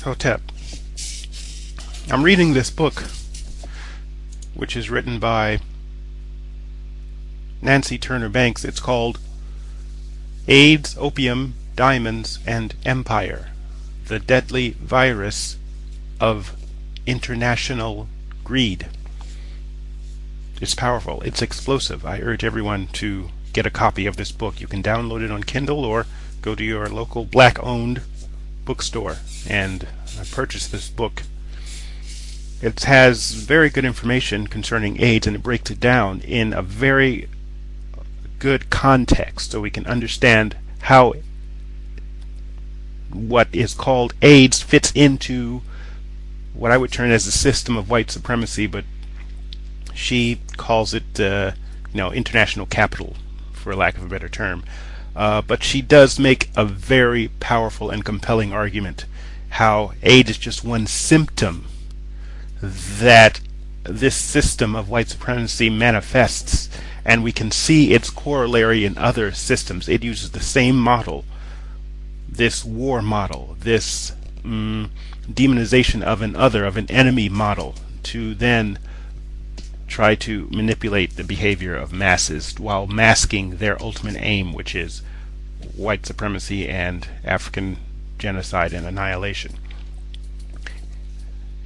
Hotep. I'm reading this book, which is written by Nancy Turner Banks. It's called AIDS, Opium, Diamonds, and Empire: The Deadly Virus of International Greed. It's powerful. It's explosive. I urge everyone to get a copy of this book. You can download it on Kindle or go to your local black-owned bookstore and purchase this book. It has very good information concerning AIDS, and it breaks it down in a very good context so we can understand how what is called AIDS fits into what I would term as a system of white supremacy, but she calls it international capital, for lack of a better term. But she does make a very powerful and compelling argument how AIDS is just one symptom that this system of white supremacy manifests, and we can see its corollary in other systems. It uses the same model, this war model, this demonization of an other, of an enemy model, to then try to manipulate the behavior of masses while masking their ultimate aim, which is white supremacy and African genocide and annihilation.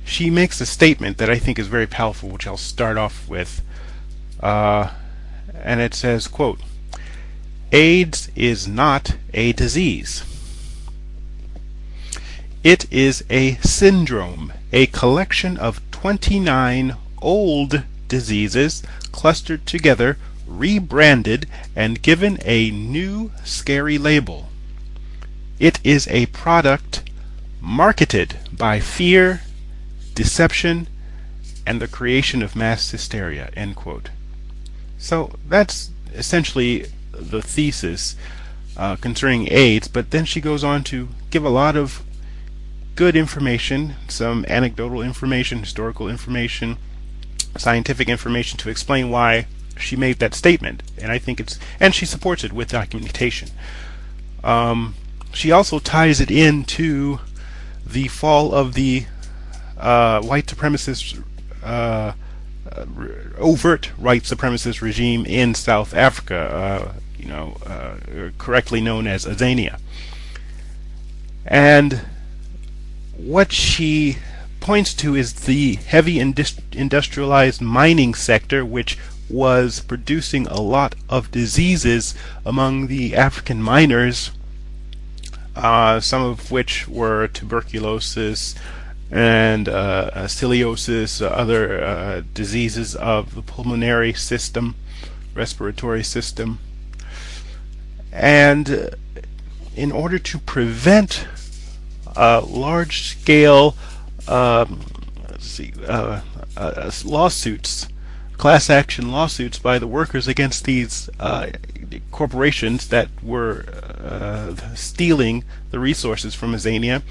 She makes a statement that I think is very powerful, which I'll start off with, and it says, quote, "AIDS is not a disease. It is a syndrome, a collection of 29 old diseases clustered together, rebranded, and given a new scary label. It is a product marketed by fear, deception, and the creation of mass hysteria," end quote. So that's essentially the thesis concerning AIDS, but then she goes on to give a lot of good information, some anecdotal information, historical information, scientific information to explain why she made that statement, and I think and she supports it with documentation. She also ties it into the fall of the white supremacist, overt white supremacist regime in South Africa, correctly known as Azania. And what she points to is the heavy industrialized mining sector, which was producing a lot of diseases among the African miners, some of which were tuberculosis and scoliosis, other diseases of the pulmonary system, respiratory system. And in order to prevent large-scale lawsuits, class action lawsuits by the workers against these corporations that were stealing the resources from Azania,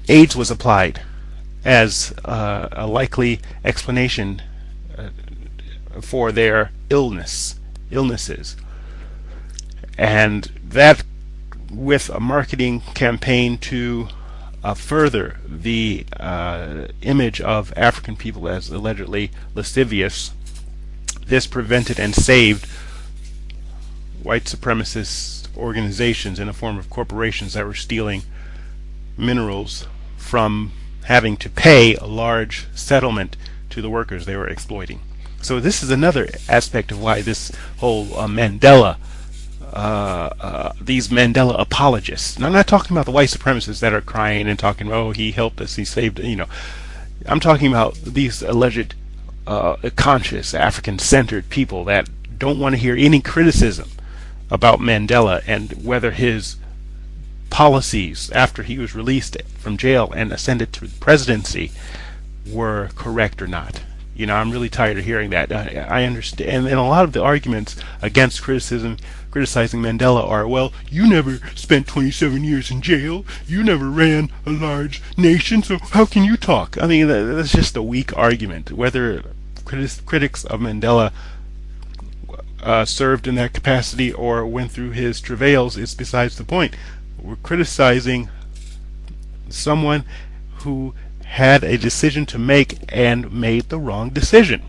AIDS was applied as a likely explanation for their illnesses. And that, with a marketing campaign to further the image of African people as allegedly lascivious, this prevented and saved white supremacist organizations in the form of corporations that were stealing minerals from having to pay a large settlement to the workers they were exploiting. So this is another aspect of why this whole Mandela, these Mandela apologists, and I'm not talking about the white supremacists that are crying and talking, oh, he helped us, he saved, I'm talking about these alleged conscious African-centered people that don't want to hear any criticism about Mandela and whether his policies after he was released from jail and ascended to the presidency were correct or not. I'm really tired of hearing that. I understand, and a lot of the arguments against criticizing Mandela are, well, you never spent 27 years in jail, you never ran a large nation, so how can you talk? I mean, that's just a weak argument. Whether critics of Mandela served in that capacity or went through his travails is besides the point. We're criticizing someone who had a decision to make and made the wrong decision.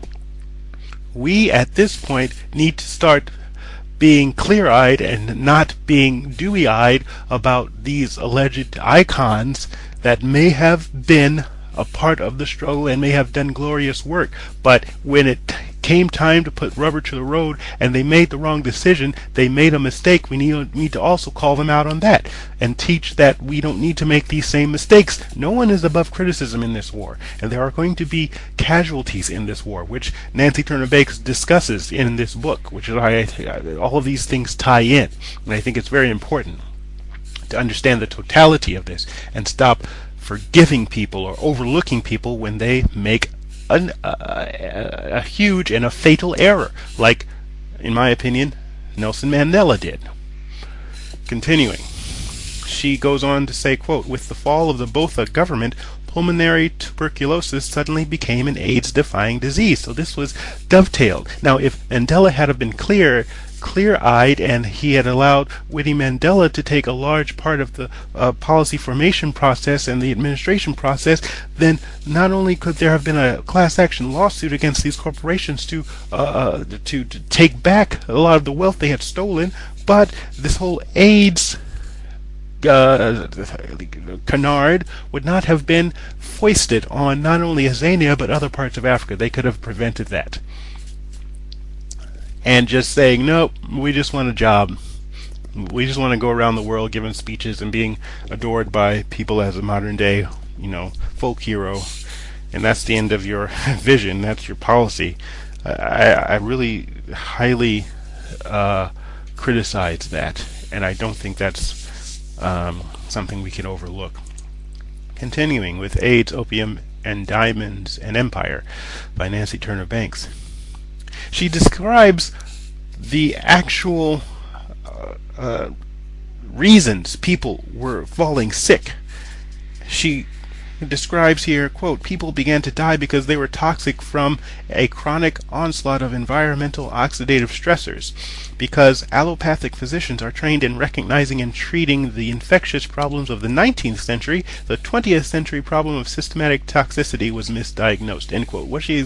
We at this point need to start being clear-eyed and not being dewy-eyed about these alleged icons that may have been a part of the struggle and may have done glorious work, but when it came time to put rubber to the road and they made the wrong decision, they made a mistake, we need to also call them out on that and teach that we don't need to make these same mistakes. No one is above criticism in this war, and there are going to be casualties in this war, which Nancy Turner Bakes discusses in this book, which is why all of these things tie in, and I think it's very important to understand the totality of this and stop forgiving people or overlooking people when they make a huge and a fatal error, like, in my opinion, Nelson Mandela did. Continuing, she goes on to say, quote, with the fall of the Botha government, pulmonary tuberculosis suddenly became an AIDS-defying disease. So this was dovetailed. Now, if Mandela had been clear-eyed and he had allowed Winnie Mandela to take a large part of the policy formation process and the administration process, then not only could there have been a class action lawsuit against these corporations to take back a lot of the wealth they had stolen, but this whole AIDS canard would not have been foisted on not only Azania but other parts of Africa. They could have prevented that. And just saying, nope, we just want a job. We just want to go around the world giving speeches and being adored by people as a modern day, folk hero. And that's the end of your vision. That's your policy. I really highly criticize that, and I don't think that's something we can overlook. Continuing with AIDS, Opium, and Diamonds and Empire by Nancy Turner Banks. She describes the actual reasons people were falling sick. She describes here, quote, people began to die because they were toxic from a chronic onslaught of environmental oxidative stressors. Because allopathic physicians are trained in recognizing and treating the infectious problems of the 19th century, the 20th century problem of systematic toxicity was misdiagnosed, end quote. What she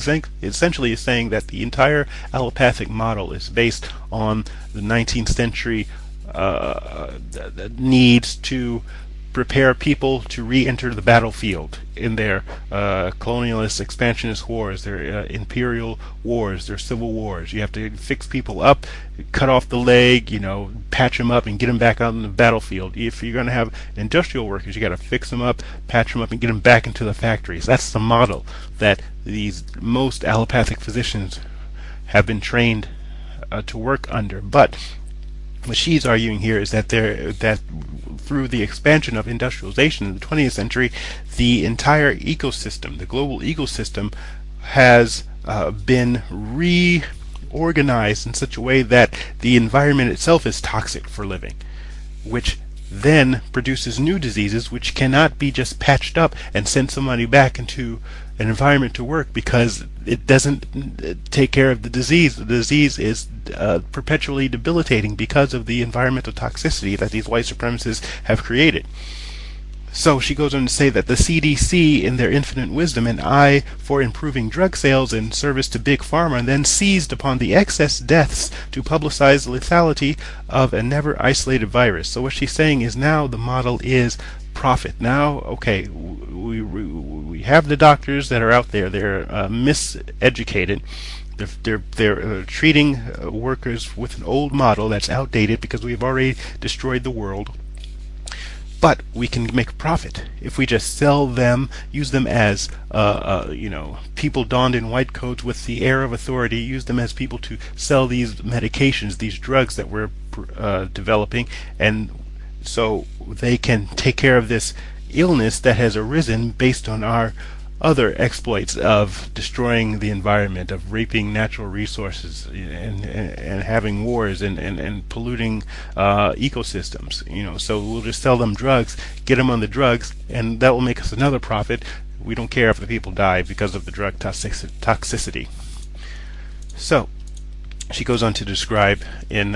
essentially is saying that the entire allopathic model is based on the 19th century needs to prepare people to re-enter the battlefield in their colonialist, expansionist wars, their imperial wars, their civil wars. You have to fix people up, cut off the leg, patch them up and get them back out on the battlefield. If you're going to have industrial workers, you got to fix them up, patch them up, and get them back into the factories. That's the model that these most allopathic physicians have been trained to work under. But what she's arguing here is that through the expansion of industrialization in the 20th century, the entire ecosystem, the global ecosystem, has been reorganized in such a way that the environment itself is toxic for living, which then produces new diseases which cannot be just patched up and send somebody back into an environment to work because it doesn't take care of the disease. The disease is perpetually debilitating because of the environmental toxicity that these white supremacists have created. So she goes on to say that the CDC, in their infinite wisdom and eye for improving drug sales and service to Big Pharma, then seized upon the excess deaths to publicize the lethality of a never isolated virus. So what she's saying is now the model is profit. Now, okay, we have the doctors that are out there. They're miseducated. They're treating workers with an old model that's outdated because we've already destroyed the world. But we can make a profit if we just sell them, use them as people donned in white coats with the air of authority, use them as people to sell these medications, these drugs that we're developing, and so they can take care of this illness that has arisen based on our other exploits of destroying the environment, of raping natural resources, and having wars and polluting ecosystems. So we'll just sell them drugs, get them on the drugs, and that will make us another profit. We don't care if the people die because of the drug toxicity. So she goes on to describe in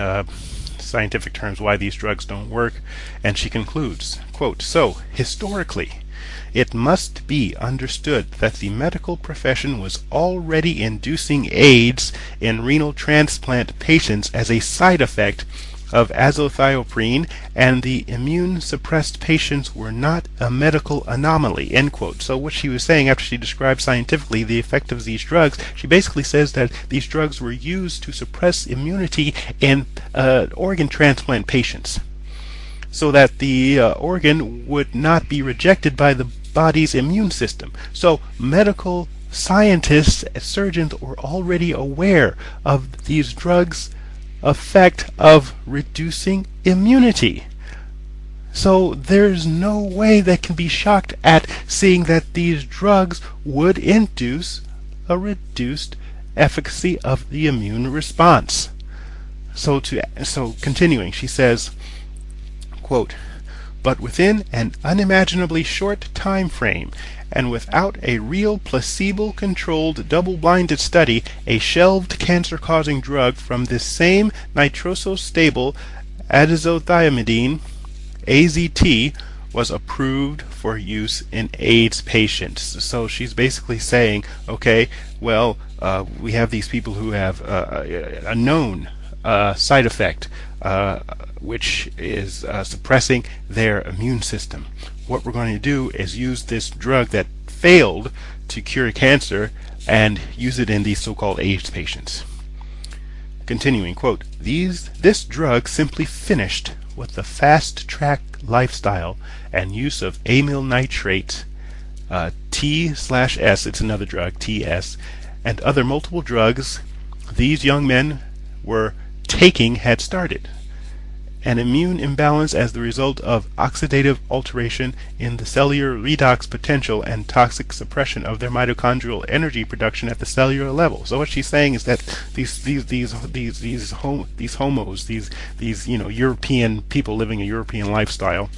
scientific terms why these drugs don't work, and she concludes, quote, "So, historically, it must be understood that the medical profession was already inducing AIDS in renal transplant patients as a side effect of azathioprine, and the immune-suppressed patients were not a medical anomaly," end quote. So what she was saying after she described scientifically the effect of these drugs, she basically says that these drugs were used to suppress immunity in organ transplant patients, so that the organ would not be rejected by the body's immune system. So medical scientists, surgeons were already aware of these drugs' effect of reducing immunity. So there's no way they can be shocked at seeing that these drugs would induce a reduced efficacy of the immune response. So continuing, she says, quote, "But within an unimaginably short time frame, and without a real placebo-controlled double-blinded study, a shelved cancer-causing drug from this same nitrosostable azathiomidine, AZT, was approved for use in AIDS patients." So she's basically saying, okay, well, we have these people who have a known side effect, which is suppressing their immune system. What we're going to do is use this drug that failed to cure cancer and use it in these so-called AIDS patients. Continuing, quote, "This drug simply finished what the fast-track lifestyle and use of amyl nitrate, T/S, it's another drug, TS, and other multiple drugs these young men were taking had started. An immune imbalance as the result of oxidative alteration in the cellular redox potential and toxic suppression of their mitochondrial energy production at the cellular level." So what she's saying is that these homos, these European people living a European lifestyle,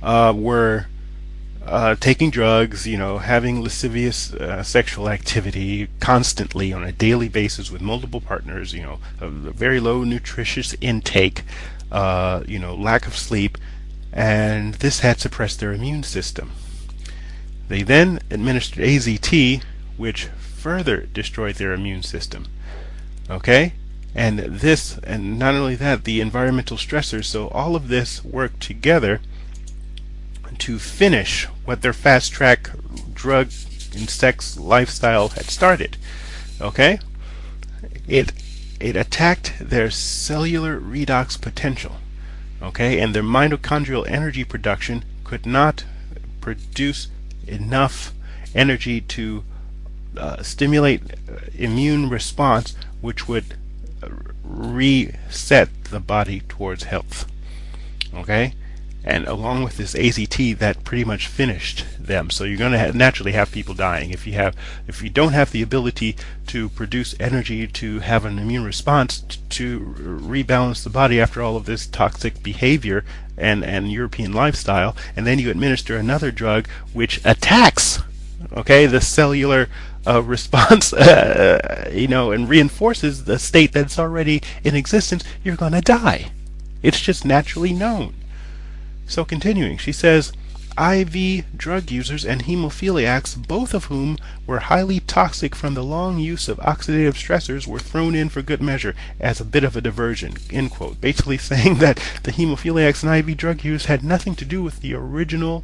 were taking drugs, having lascivious sexual activity constantly on a daily basis with multiple partners, a very low nutritious intake, lack of sleep, and this had suppressed their immune system. They then administered AZT, which further destroyed their immune system. Okay? And not only that, the environmental stressors, so all of this worked together to finish what their fast-track drug and sex lifestyle had started. Okay? It attacked their cellular redox potential. Okay? And their mitochondrial energy production could not produce enough energy to stimulate immune response, which would reset the body towards health. Okay? And along with this AZT, that pretty much finished them. So you're going to naturally have people dying. If you don't have the ability to produce energy to have an immune response to rebalance the body after all of this toxic behavior and European lifestyle, and then you administer another drug which attacks, the cellular response, and reinforces the state that's already in existence, you're going to die. It's just naturally known. So continuing, she says, IV drug users and hemophiliacs, both of whom were highly toxic from the long use of oxidative stressors, were thrown in for good measure as a bit of a diversion, end quote. Basically saying that the hemophiliacs and IV drug use had nothing to do with the original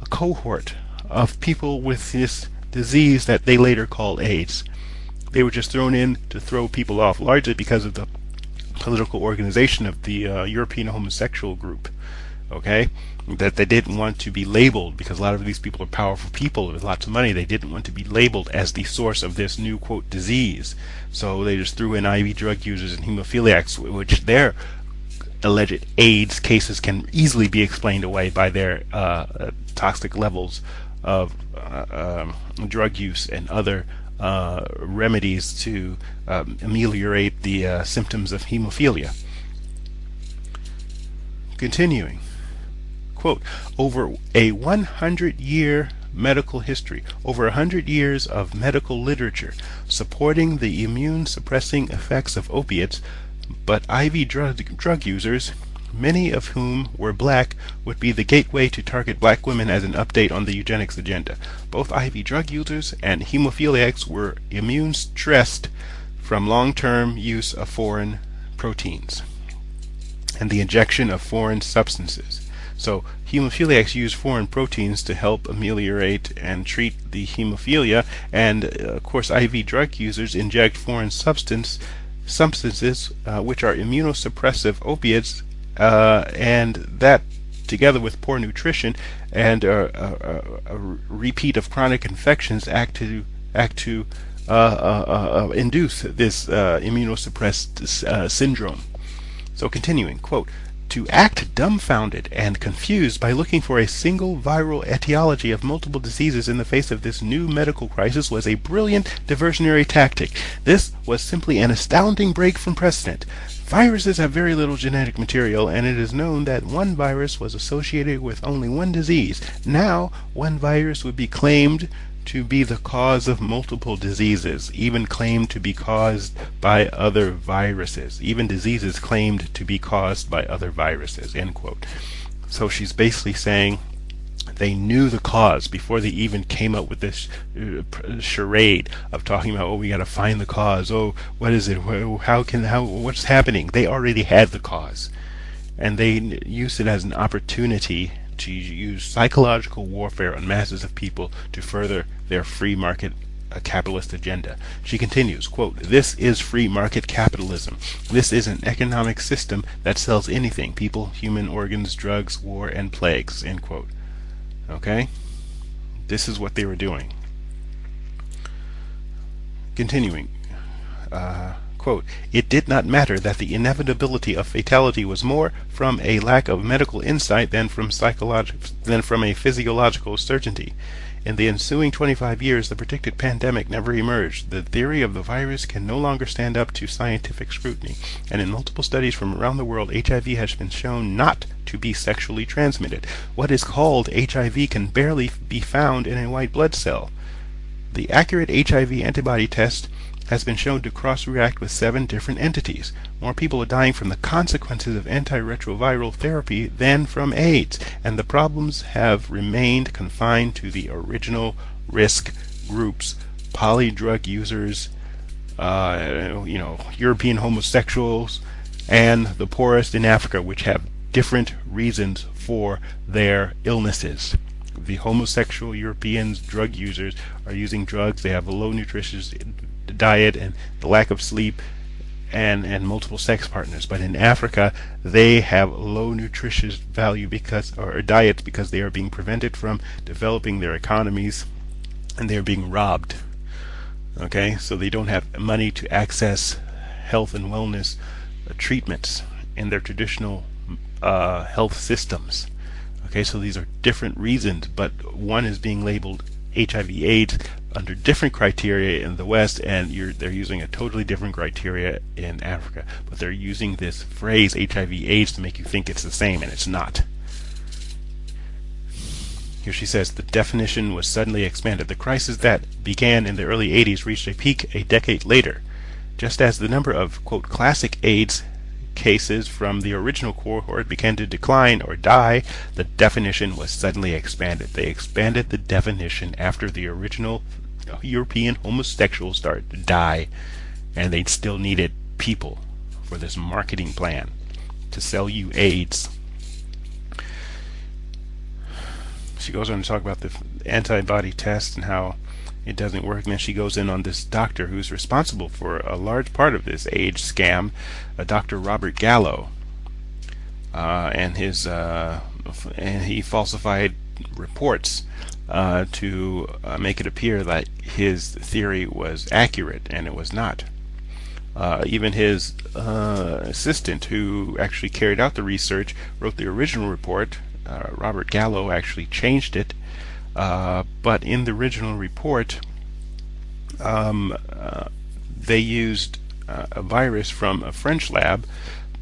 cohort of people with this disease that they later called AIDS. They were just thrown in to throw people off, largely because of the political organization of the European homosexual group. Okay, that they didn't want to be labeled, because a lot of these people are powerful people with lots of money. They didn't want to be labeled as the source of this new, quote, disease. So they just threw in IV drug users and hemophiliacs, which their alleged AIDS cases can easily be explained away by their toxic levels of drug use and other remedies to ameliorate the symptoms of hemophilia. Continuing. Quote, over a 100-year medical history, over 100 years of medical literature supporting the immune-suppressing effects of opiates, but IV drug users, many of whom were black, would be the gateway to target black women as an update on the eugenics agenda. Both IV drug users and hemophiliacs were immune stressed from long-term use of foreign proteins and the injection of foreign substances. So hemophiliacs use foreign proteins to help ameliorate and treat the hemophilia, and of course IV drug users inject foreign substances which are immunosuppressive opiates, and that together with poor nutrition and a repeat of chronic infections act to induce this immunosuppressed syndrome. So continuing, quote, to act dumbfounded and confused by looking for a single viral etiology of multiple diseases in the face of this new medical crisis was a brilliant diversionary tactic. This was simply an astounding break from precedent. Viruses have very little genetic material, and it is known that one virus was associated with only one disease. Now, one virus would be claimed to be the cause of multiple diseases, even claimed to be caused by other viruses, even diseases claimed to be caused by other viruses, end quote. So she's basically saying they knew the cause before they even came up with this charade of talking about, oh, we got to find the cause. Oh, what is it? What's happening? They already had the cause, and they used it as an opportunity to use psychological warfare on masses of people to further their free market capitalist agenda. She continues, quote, this is free market capitalism. This is an economic system that sells anything: people, human organs, drugs, war, and plagues, end quote. Okay? This is what they were doing. Continuing, quote, it did not matter that the inevitability of fatality was more from a lack of medical insight than from a physiological certainty. In the ensuing 25 years, the predicted pandemic never emerged. The theory of the virus can no longer stand up to scientific scrutiny, and in multiple studies from around the world, HIV has been shown not to be sexually transmitted. What is called HIV can barely be found in a white blood cell. The accurate HIV antibody test has been shown to cross-react with 7 different entities. More people are dying from the consequences of antiretroviral therapy than from AIDS, and the problems have remained confined to the original risk groups: polydrug users, European homosexuals, and the poorest in Africa, which have different reasons for their illnesses. The homosexual Europeans, drug users, are using drugs. They have a low nutritious diet and the lack of sleep and multiple sex partners. But in Africa, they have low nutritious value diets because they are being prevented from developing their economies, and they are being robbed. Okay, so they don't have money to access health and wellness treatments in their traditional health systems. Okay, so these are different reasons, but one is being labeled HIV/AIDS under different criteria in the West, and they're using a totally different criteria in Africa. But they're using this phrase HIV/AIDS to make you think it's the same, and it's not. Here she says, the definition was suddenly expanded. The crisis that began in the early 80s reached a peak a decade later. Just as the number of, quote, classic AIDS cases from the original cohort began to decline or die, the definition was suddenly expanded. They expanded the definition after the original European homosexuals started to die, and they still needed people for this marketing plan to sell you AIDS. She goes on to talk about the antibody test and how it doesn't work, and then she goes in on this doctor who's responsible for a large part of this AIDS scam, Dr. Robert Gallo, and he falsified reports to make it appear that his theory was accurate, and it was not. Even his assistant, who actually carried out the research, wrote the original report. Robert Gallo actually changed it. But in the original report, they used a virus from a French lab,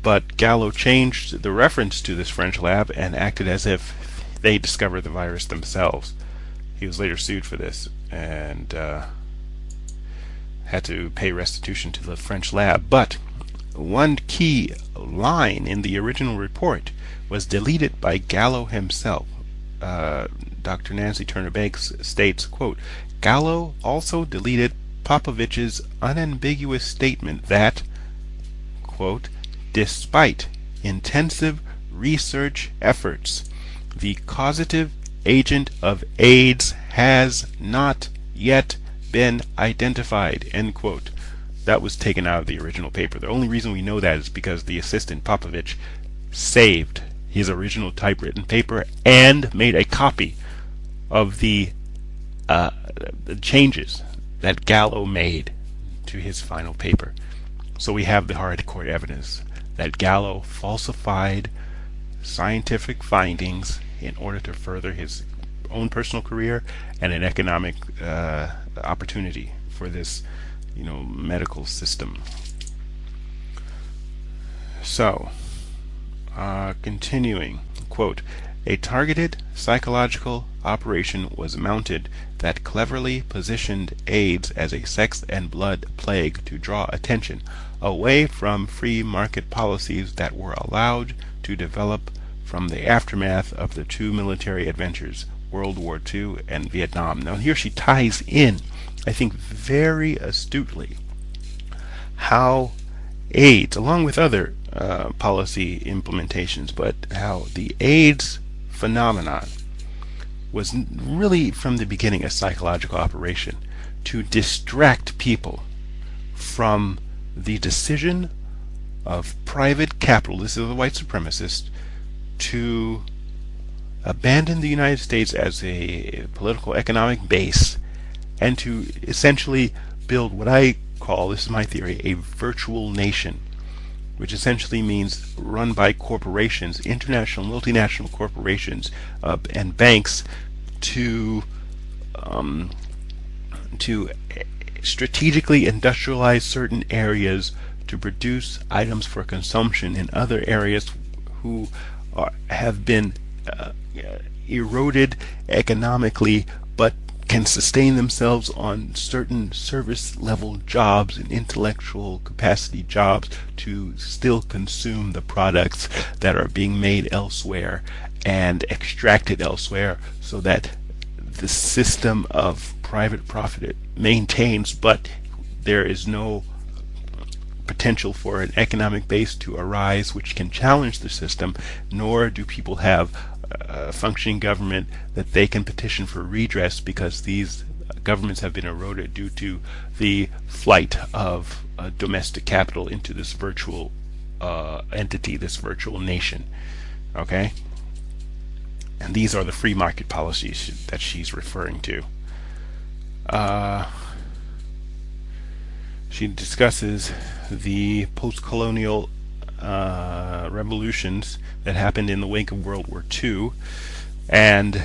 but Gallo changed the reference to this French lab and acted as if they discovered the virus themselves. He was later sued for this and had to pay restitution to the French lab. But one key line in the original report was deleted by Gallo himself. Dr. Nancy Turner Banks states, quote, Gallo also deleted Popovich's unambiguous statement that, quote, despite intensive research efforts, the causative agent of AIDS has not yet been identified, end quote. That was taken out of the original paper. The only reason we know that is because the assistant Popovich saved his original typewritten paper and made a copy of the changes that Gallo made to his final paper. So we have the hardcore evidence that Gallo falsified scientific findings in order to further his own personal career and an economic opportunity for this, medical system. So, continuing, quote, a targeted psychological operation was mounted that cleverly positioned AIDS as a sex and blood plague to draw attention away from free market policies that were allowed to develop from the aftermath of the two military adventures, World War II and Vietnam. Now here she ties in, I think very astutely, how AIDS, along with other policy implementations, but how the AIDS phenomenon was really from the beginning a psychological operation to distract people from the decision of private capital, this is the white supremacist, to abandon the United States as a political economic base and to essentially build what I call, this is my theory, a virtual nation, which essentially means run by corporations, international, multinational corporations and banks to strategically industrialize certain areas to produce items for consumption in other areas who have been eroded economically but can sustain themselves on certain service level jobs and intellectual capacity jobs to still consume the products that are being made elsewhere and extracted elsewhere, so that the system of private profit maintains, but there is no potential for an economic base to arise which can challenge the system, nor do people have a functioning government that they can petition for redress, because these governments have been eroded due to the flight of domestic capital into this virtual entity, this virtual nation. Okay? And these are the free market policies that she's referring to. She discusses the post-colonial revolutions that happened in the wake of World War II, and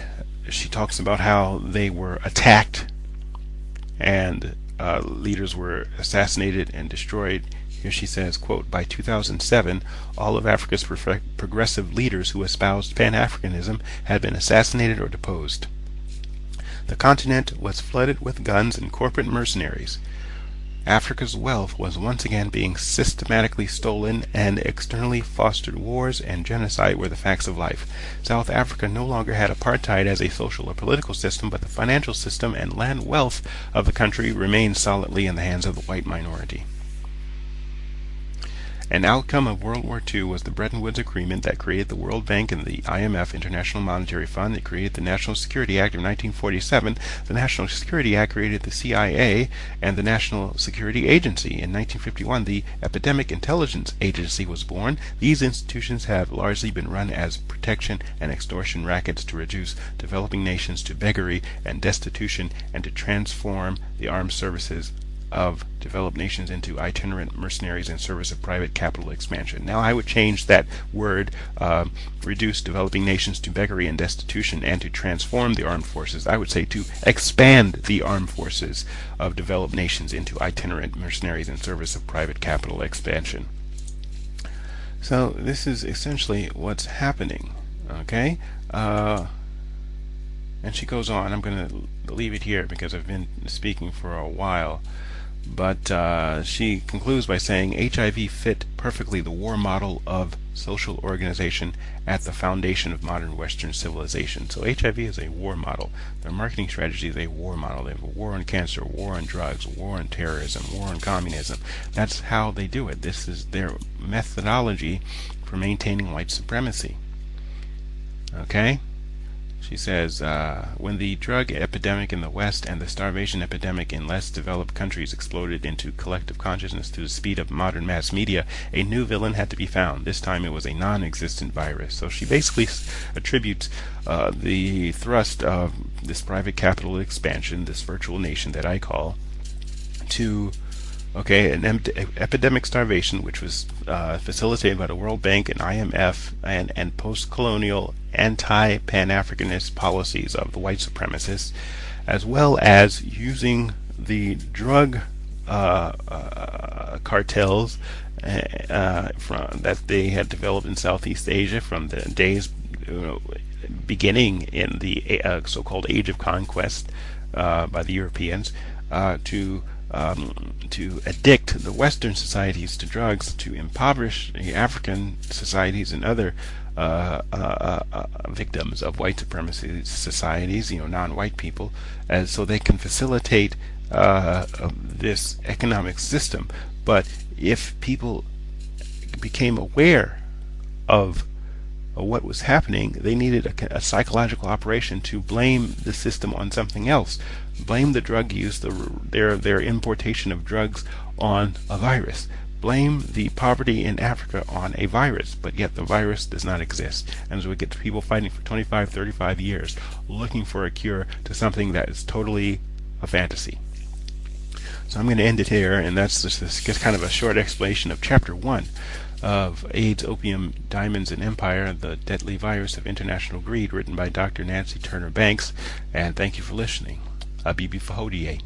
she talks about how they were attacked and leaders were assassinated and destroyed. Here she says, quote, by 2007, all of Africa's progressive leaders who espoused Pan-Africanism had been assassinated or deposed. The continent was flooded with guns and corporate mercenaries. Africa's wealth was once again being systematically stolen, and externally fostered wars and genocide were the facts of life. South Africa no longer had apartheid as a social or political system, but the financial system and land wealth of the country remained solidly in the hands of the white minority. An outcome of World War II was the Bretton Woods Agreement that created the World Bank and the IMF, International Monetary Fund. It created the National Security Act of 1947. The National Security Act created the CIA and the National Security Agency. In 1951, the Epidemic Intelligence Agency was born. These institutions have largely been run as protection and extortion rackets to reduce developing nations to beggary and destitution, and to transform the armed services of developed nations into itinerant mercenaries in service of private capital expansion. Now I would change that word, reduce developing nations to beggary and destitution, and to transform the armed forces. I would say to expand the armed forces of developed nations into itinerant mercenaries in service of private capital expansion. So this is essentially what's happening. Okay? And she goes on. I'm going to leave it here because I've been speaking for a while. But she concludes by saying HIV fit perfectly the war model of social organization at the foundation of modern Western civilization. So HIV is a war model. Their marketing strategy is a war model. They have a war on cancer, war on drugs, war on terrorism, war on communism. That's how they do it. This is their methodology for maintaining white supremacy. Okay? She says, when the drug epidemic in the West and the starvation epidemic in less developed countries exploded into collective consciousness through the speed of modern mass media, a new villain had to be found. This time it was a non-existent virus. So she basically attributes the thrust of this private capital expansion, this virtual nation that I call, to an epidemic starvation, which was facilitated by the World Bank and IMF and post-colonial anti-Pan-Africanist policies of the white supremacists, as well as using the drug cartels that they had developed in Southeast Asia from the days beginning in the so-called Age of Conquest by the Europeans to addict the Western societies to drugs, to impoverish the African societies and other victims of white supremacy societies, non-white people, so they can facilitate this economic system. But if people became aware of what was happening, they needed a psychological operation to blame the system on something else. Blame the drug use, their importation of drugs on a virus. Blame the poverty in Africa on a virus, but yet the virus does not exist. And so we get people fighting for 25, 35 years looking for a cure to something that is totally a fantasy. So I'm going to end it here, and that's just kind of a short explanation of Chapter 1 of AIDS, Opium, Diamonds, and Empire, the Deadly Virus of International Greed, written by Dr. Nancy Turner Banks. And thank you for listening. Abibi Fahodie.